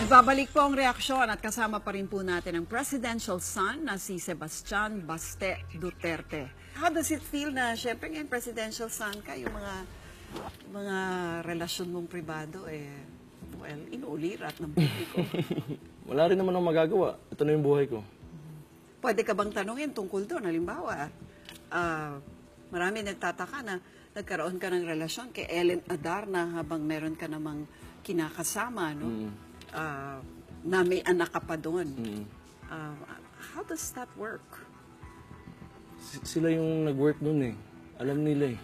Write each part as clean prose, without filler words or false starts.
Nagbabalik po ang reaksyon at kasama pa rin po natin ang presidential son na si Sebastian Baste Duterte. How does it feel na syempre ngayon presidential son ka, yung mga relasyon mong pribado well, inuulirat ng publiko? Wala rin naman akong magagawa. Ito na yung buhay ko. Pwede ka bang tanungin tungkol doon? Halimbawa, marami nagtataka na nagkaroon ka ng relasyon kay Ellen Adarna habang meron ka namang kinakasama, no? Na may anak ka pa doon. How does that work? Sila yung nag-work nun eh. Alam nila eh.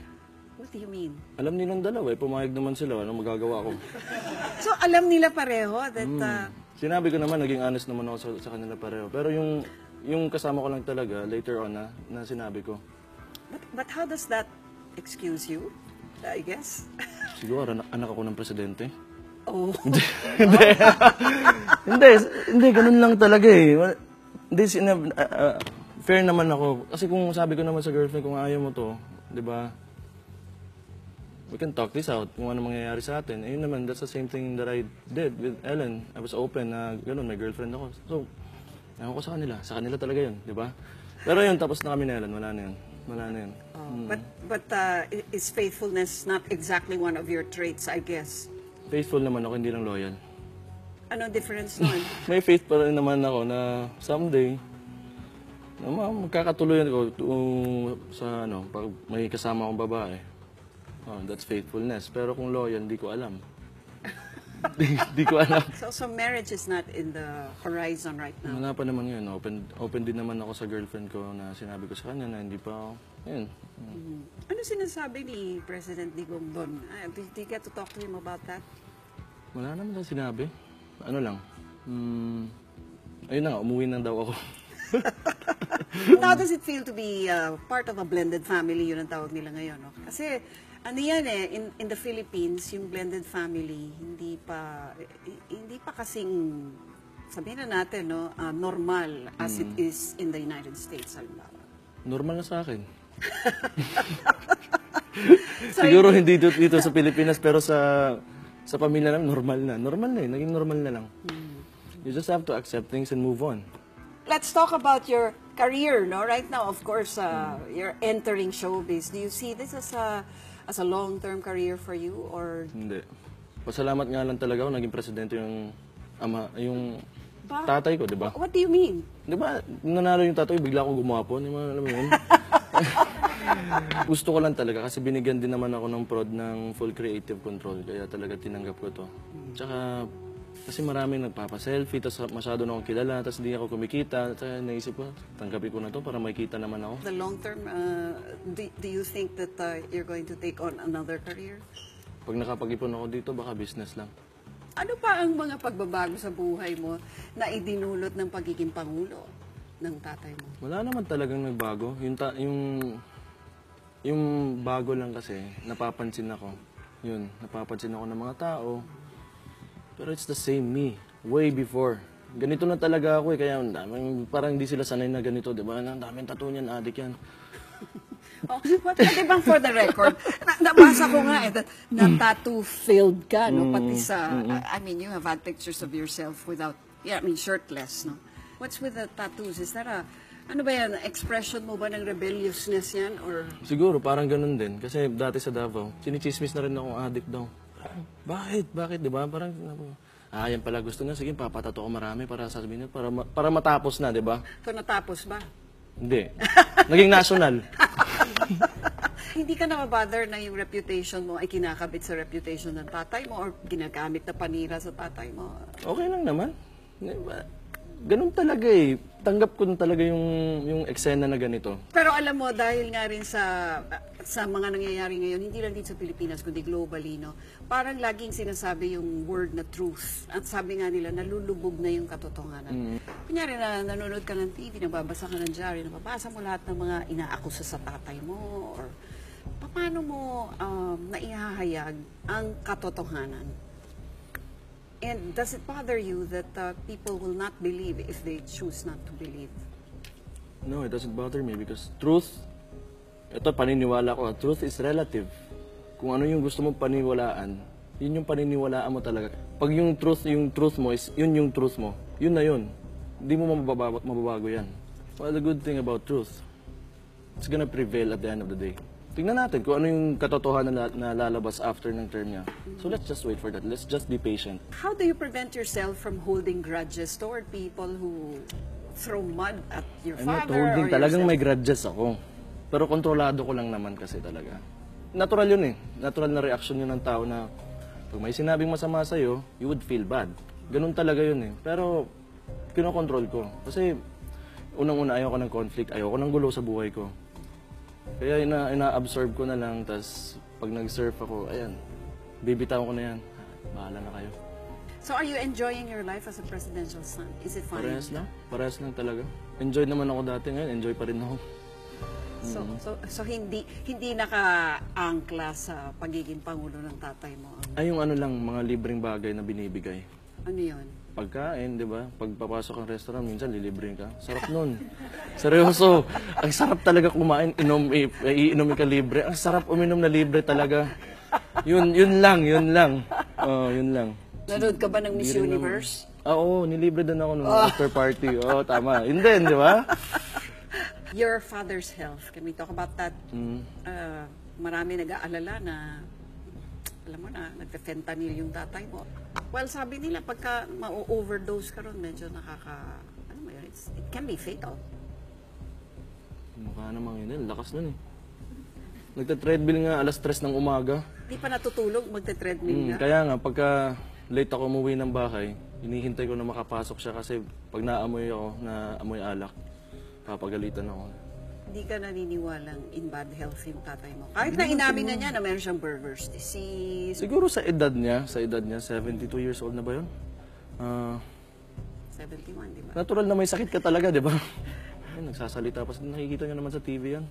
What do you mean? Alam nilang dalawa eh. Pumayag naman sila. Anong magagawa ko? So, alam nila pareho that... Sinabi ko naman, naging honest naman ako sa kanila pareho. Pero yung kasama ko lang talaga, later on na sinabi ko. But how does that excuse you, I guess? Siguro, anak ako ng presidente. Oh. Hindi, ganun lang talaga eh. Hindi, fair naman ako. Kasi kung sabi ko naman sa girlfriend, kung ayaw mo to, di ba, we can talk this out kung ano mangyayari sa atin. Ayun naman, that's the same thing that I did with Ellen. I was open na gano'n, may girlfriend ako. So, ayaw ko sa kanila. Sa kanila talaga yun, di ba? Pero yun, tapos na kami ni Ellen. Wala na yun. Wala na yun. But is faithfulness not exactly one of your traits, I guess? Faithful naman ako, hindi lang loyal. Anong difference nun? May faith pa rin naman ako na someday, na magkakatuloyan ko sa pag may kasama akong babae. Oh, that's faithfulness. Pero kung loyal, hindi ko alam. Hindi ko alam. So marriage is not in the horizon right now? Wala pa naman yun. Open din naman ako sa girlfriend ko na sinabi ko sa kanya na hindi pa ako. Yun. Ano sinasabi ni President Digong Don? Did you get to talk to him about that? Wala naman daw sinabi. Ano lang. Ayun na nga, umuwi na daw ako. How does it feel to be part of a blended family? Yun ang tawag nila ngayon, no? Kasi ano yan in the Philippines, yung blended family, hindi pa kasing, sabihin na natin, no, normal as it is in the United States, halimbawa. Normal na sa akin. Siguro hindi dito sa Pilipinas, pero sa pamilya namin, normal na. Normal na eh. Naging normal na lang. You just have to accept things and move on. Let's talk about your career, no? Right now, of course, you're entering showbiz. Do you see this as a long-term career for you, or? Hindi. Pasalamat nga lang talaga ako naging presidente yung tatay ko, di ba? What do you mean? Di ba, nanalo yung tatay, bigla akong gumapon. Alam mo yun? Gusto ko lang talaga kasi binigyan din naman ako ng prod ng full creative control. Kaya talaga tinanggap ko to. Tsaka, kasi maraming nagpapa-selfie, tapos masyado na akong kilala, tapos hindi ako kumikita. Tsaka naisip ko, tanggapin ko na to para makita naman ako. The long term, do you think that you're going to take on another career? Pag nakapag-ipon ako dito, baka business lang. Ano pa ang mga pagbabago sa buhay mo na idinulot ng pagiging pangulo ng tatay mo? Wala naman talagang nagbago. Yung bago lang kasi, napapansin ako. Yun, napapansin ako ng mga tao. Pero it's the same me, way before. Ganito na talaga ako kaya parang hindi sila sanay na ganito, di ba? Ang daming tattoo niyan, adik yan. Pwede bang for the record, nabasa ko nga na tattoo-filled ka, no? Pati sa, I mean, you have had pictures of yourself without, shirtless, no? What's with the tattoos? Is that ano ba yan, expression mo ba ng rebelliousness yan, or? Siguro, parang ganun din. Kasi dati sa Davao, sinichismis na rin akong adik daw. Bakit, di ba? Parang, yan pala gusto niya. Sige, papatato ko marami para sasabihin niya, para matapos na, di ba? So, natapos ba? Hindi. Naging national. Hindi ka na mabother na yung reputation mo ay kinakabit sa reputation ng tatay mo or ginagamit na panira sa tatay mo? Okay lang naman. Ganun talaga eh. Tanggap ko na talaga yung eksena na ganito. Pero alam mo, dahil nga rin sa mga nangyayari ngayon, hindi lang dito sa Pilipinas, kundi globally, no? Parang laging sinasabi yung word na truth. At sabi nga nila, nalulubog na yung katotohanan. Kunyari na nanonood ka ng TV, nababasa ka ng diary, nababasa mo lahat ng mga inaakusa sa tatay mo, or paano mo naihahayag ang katotohanan? And does it bother you that people will not believe if they choose not to believe? No, it doesn't bother me because truth, ito paniniwala ko, truth is relative. Kung ano yung gusto mong paniwalaan, Yun yung paniniwalaan mo talaga. Pag yung truth mo is, yun yung truth mo. Yun na yun. Hindi mo mababago yan. Well, the good thing about truth, it's gonna prevail at the end of the day. Tingnan natin kung ano yung katotohanan na lalabas after ng term niya. So let's just wait for that. Let's just be patient. How do you prevent yourself from holding grudges toward people who throw mud at your I'm not father holding. or Talagang yourself? may grudges ako. Pero kontrolado ko lang naman kasi talaga. Natural yun eh. Natural na reaction yun ng tao na pag may sinabing masama sa'yo, you would feel bad. Ganun talaga yun eh. Pero kinokontrol ko. Kasi unang-una ayoko ng conflict, ayoko ng gulo sa buhay ko. Kaya ina-absorb ko na lang, tas pag nag-surf ako, ayan, bibitawan ko na yan. Bahala na kayo. So are you enjoying your life as a presidential son? Is it fun? Parehas lang talaga. Enjoy naman ako dati, ngayon enjoy pa rin ako. So hindi naka-angkla sa pagiging pangulo ng tatay mo. Ay, yung ano lang, mga libreng bagay na binibigay. Ano 'yon? Pagkain, di ba? Pag papasok ang restaurant, minsan lilibreng ka. Sarap nun. Seryoso. Ang sarap talaga kumain, iinom ka libre. Ang sarap uminom na libre talaga. Yun lang. Oh, yun lang. Nanood ka ba ng Miss Universe? Oo, nilibre din ako nung after party. Oo, tama. Yun din, di ba? Your father's health. Can we talk about that? Marami nag-aalala na alam mo na, nagpe-fentanyl yung tatay mo. Well, sabi nila, pagka ma-overdose ka ron, medyo ano mo yun, it can be fatal. Mukha namang yun, lakas nun eh. Nagta-treadmill nga alas 3 ng umaga. Di pa natutulog, magte-treadmill ka? Kaya nga, pagka late ako umuwi ng bahay, hinihintay ko na makapasok siya kasi pag naamoy ako, naamoy alak, papagalitan ako. Hindi ka naniniwalang in bad health yung tatay mo. Kahit na inamin na niya na meron siyang Berger's disease. Siguro sa edad niya, 72 years old na ba yun? 71, di ba? Natural na may sakit ka talaga, di ba? Ay, nagsasalita pa. Nakikita niyo naman sa TV yan.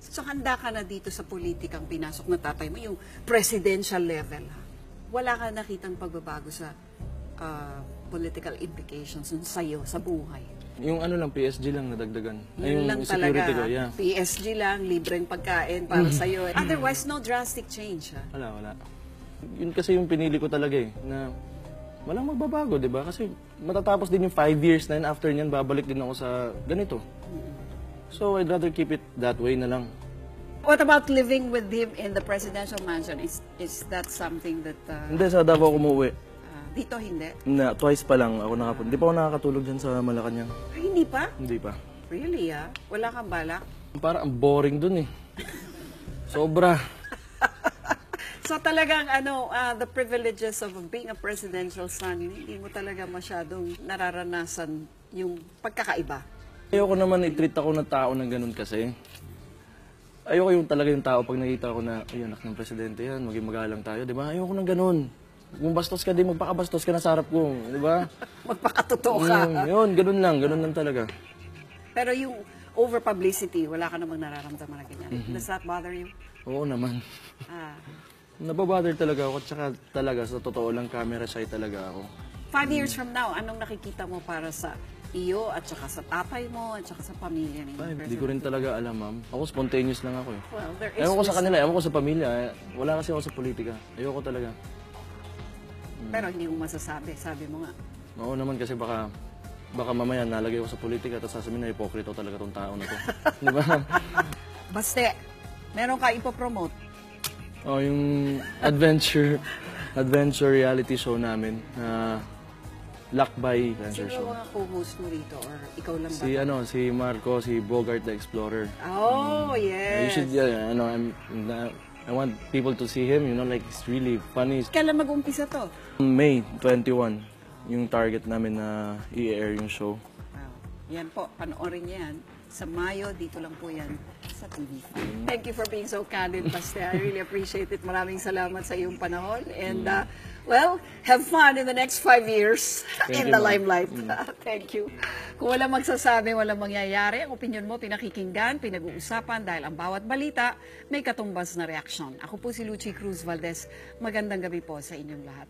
So handa ka na dito sa politikang pinasok na tatay mo, yung presidential level. Ha? Wala ka nakitang pagbabago sa political implications sa'yo, sa buhay. Yung ano lang, PSG lang nadagdagan. Yun yung lang security talaga. ko, yeah. PSG lang, libreng pagkain para sa'yo. Otherwise, no drastic change. Ha? Wala. Yun kasi yung pinili ko talaga eh, na walang magbabago, di ba? Kasi matatapos din yung 5 years na yun, after nyan, babalik din ako sa ganito. So, I'd rather keep it that way na lang. What about living with him in the presidential mansion? Is that something that... Hindi, sa Davao ako umuwi. Dito, hindi? Na, twice pa lang ako nakapunta. Hindi pa ako nakakatulog dyan sa Malacanang. Ay, hindi pa? Hindi pa. Really, Wala kang balak? Parang ang boring dun eh. Sobra. So talagang the privileges of being a presidential son, hindi mo talaga masyadong nararanasan yung pagkakaiba. Ayoko naman i-treat ako na tao na ganun kasi. Ayoko yung talaga yung tao pag nakita ko na, ay anak ng presidente yan, maging magalang tayo, di ba? Ayoko ng ganun. Kung bastos ka din, magpakabastos ka na sa harap ko, di ba? Magpakatotoo ka. Yun, ganun lang talaga. Pero yung over-publicity, wala ka namang nararamdaman na ganyan. Does that bother you? Oo naman. Nababother talaga ako, at saka talaga, sa totoo lang, camera shy talaga ako. 5 years from now, anong nakikita mo para sa iyo at saka sa tatay mo at saka sa pamilya ninyo? Ay, hindi ko rin talaga alam, ma'am. Ako spontaneous lang ako eh. Well, there is Ewan ko sa kanila, ewan ko sa pamilya. Wala kasi ako sa politika. Ayoko talaga. Pero hindi mo masasabi, sabi mo nga. Oo naman kasi baka mamaya nalagay ko sa politika at sasabihin na hipokrito talaga tong tao na to. Di ba? Baste, meron ka ipopromote? Oh, yung adventure reality show namin na Lakbay Adventure Sino Show. mga co-host mo rito or ikaw lang ba? Si Marco, si Bogart the Explorer. Oh, yes. You should, I want people to see him, like it's really funny. Kailan mag-umpisa to? May 21, yung target namin na i-air yung show. Wow. Yan po, panoorin niyo yan. Sa Mayo, dito lang po yan sa TV5. Thank you for being so candid, Baste. I really appreciate it. Maraming salamat sa iyong panahon. And, well, have fun in the next 5 years in the limelight. Thank you. Kung walang magsasabi, walang mangyayari, ang opinion mo pinakikinggan, pinag-uusapan dahil ang bawat balita may katumbas na reaksyon. Ako po si Lucy Cruz Valdez. Magandang gabi po sa inyong lahat.